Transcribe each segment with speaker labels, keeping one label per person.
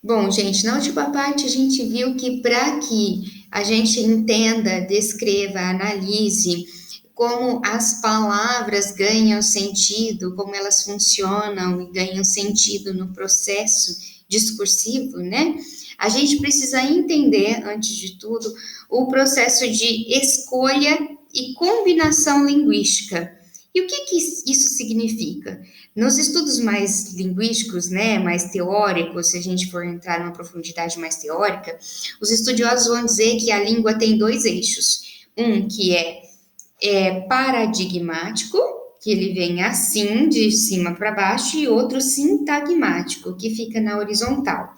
Speaker 1: Bom, gente, na última parte a gente viu que para que a gente entenda, descreva, analise como as palavras ganham sentido, como elas funcionam e ganham sentido no processo discursivo, né? A gente precisa entender, antes de tudo, o processo de escolha e combinação linguística. E o que que isso significa? Nos estudos mais linguísticos, né, mais teóricos, se a gente for entrar numa profundidade mais teórica, os estudiosos vão dizer que a língua tem dois eixos. Um que é paradigmático, que ele vem assim, de cima para baixo, e outro sintagmático, que fica na horizontal.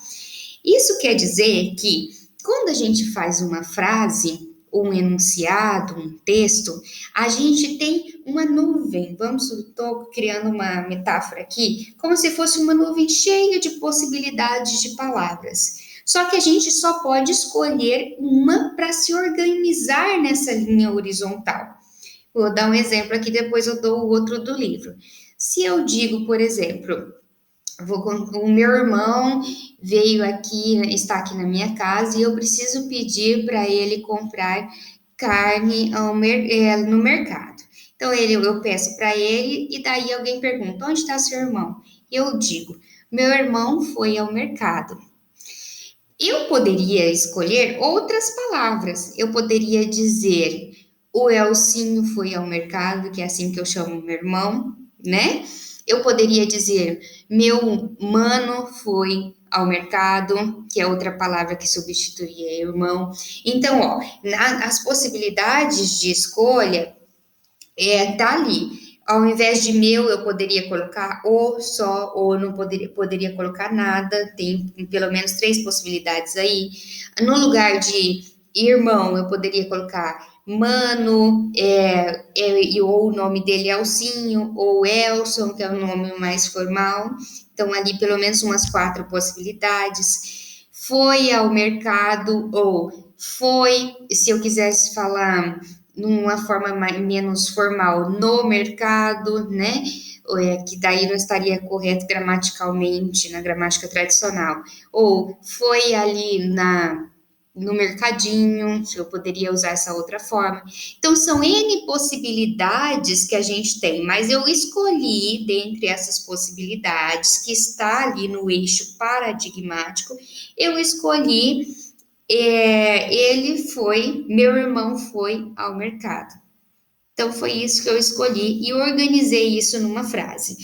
Speaker 1: Isso quer dizer que quando a gente faz uma frase, um enunciado, um texto, a gente tem uma nuvem. Estou criando uma metáfora aqui, como se fosse uma nuvem cheia de possibilidades de palavras. Só que a gente só pode escolher uma para se organizar nessa linha horizontal. Vou dar um exemplo aqui, depois eu dou o outro do livro. Se eu digo, por exemplo, o meu irmão veio aqui, está aqui na minha casa e eu preciso pedir para ele comprar carne no mercado. Então eu peço para ele e daí alguém pergunta: onde está seu irmão? Eu digo: meu irmão foi ao mercado. Eu poderia escolher outras palavras. Eu poderia dizer: o Elcinho foi ao mercado, que é assim que eu chamo meu irmão, né? Eu poderia dizer: meu mano foi ao mercado, que é outra palavra que substituiria irmão. Então, ó, as possibilidades de escolha tá ali. Ao invés de meu, eu poderia colocar o só, ou não poderia colocar nada. Tem pelo menos três possibilidades aí. No lugar de irmão, eu poderia colocar mano, ou o nome dele é Elcinho, ou Elson, que é o nome mais formal. Então, ali pelo menos umas quatro possibilidades. Foi ao mercado, ou foi, se eu quisesse falar numa forma menos formal no mercado, né? Que daí não estaria correto gramaticalmente na gramática tradicional. Ou foi ali no mercadinho, eu poderia usar essa outra forma. Então, são N possibilidades que a gente tem, mas eu escolhi, dentre essas possibilidades, que está ali no eixo paradigmático, eu escolhi meu irmão foi ao mercado. Então foi isso que eu escolhi e organizei isso numa frase.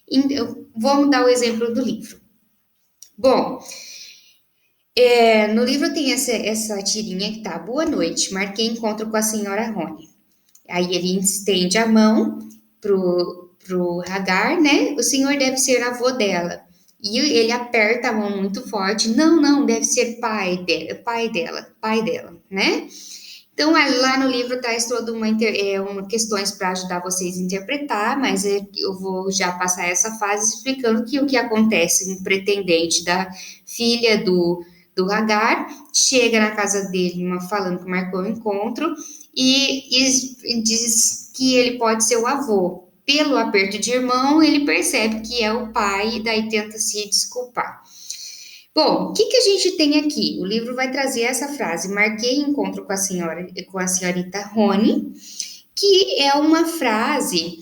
Speaker 1: Então, vamos dar o exemplo do livro. Bom, no livro tem essa tirinha que tá: boa noite, marquei encontro com a senhora Rony. Aí ele estende a mão pro Hagar, né? O senhor deve ser avô dela. E ele aperta a mão muito forte. Não, não, deve ser pai dela, né? Então, lá no livro traz toda questões para ajudar vocês a interpretar, mas eu vou já passar essa fase explicando que o que acontece: um pretendente da filha do Hagar chega na casa dele falando que marcou um encontro e diz que ele pode ser o avô. Pelo aperto de irmão, ele percebe que é o pai e daí tenta se desculpar. Bom, o que que a gente tem aqui? O livro vai trazer essa frase: marquei encontro com a senhorita Rony, que é uma frase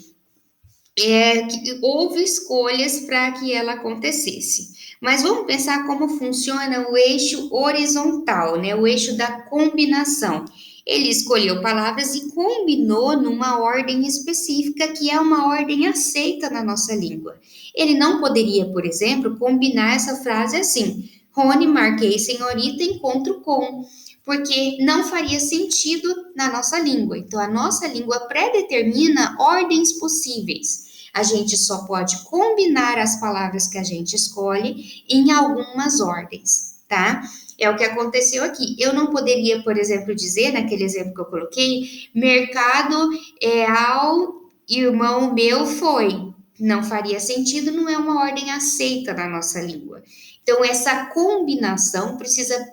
Speaker 1: que houve escolhas para que ela acontecesse. Mas vamos pensar como funciona o eixo horizontal, né? O eixo da combinação. Ele escolheu palavras e combinou numa ordem específica, que é uma ordem aceita na nossa língua. Ele não poderia, por exemplo, combinar essa frase assim: Rony, marquei senhorita, encontro com, porque não faria sentido na nossa língua. Então, a nossa língua predetermina ordens possíveis. A gente só pode combinar as palavras que a gente escolhe em algumas ordens, tá? É o que aconteceu aqui. Eu não poderia, por exemplo, dizer, naquele exemplo que eu coloquei, mercado é ao irmão meu foi. Não faria sentido, não é uma ordem aceita na nossa língua. Então, essa combinação precisa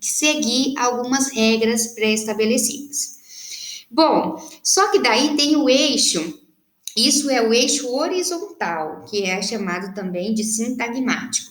Speaker 1: seguir algumas regras pré-estabelecidas. Bom, só que daí tem o eixo, isso é o eixo horizontal, que é chamado também de sintagmático.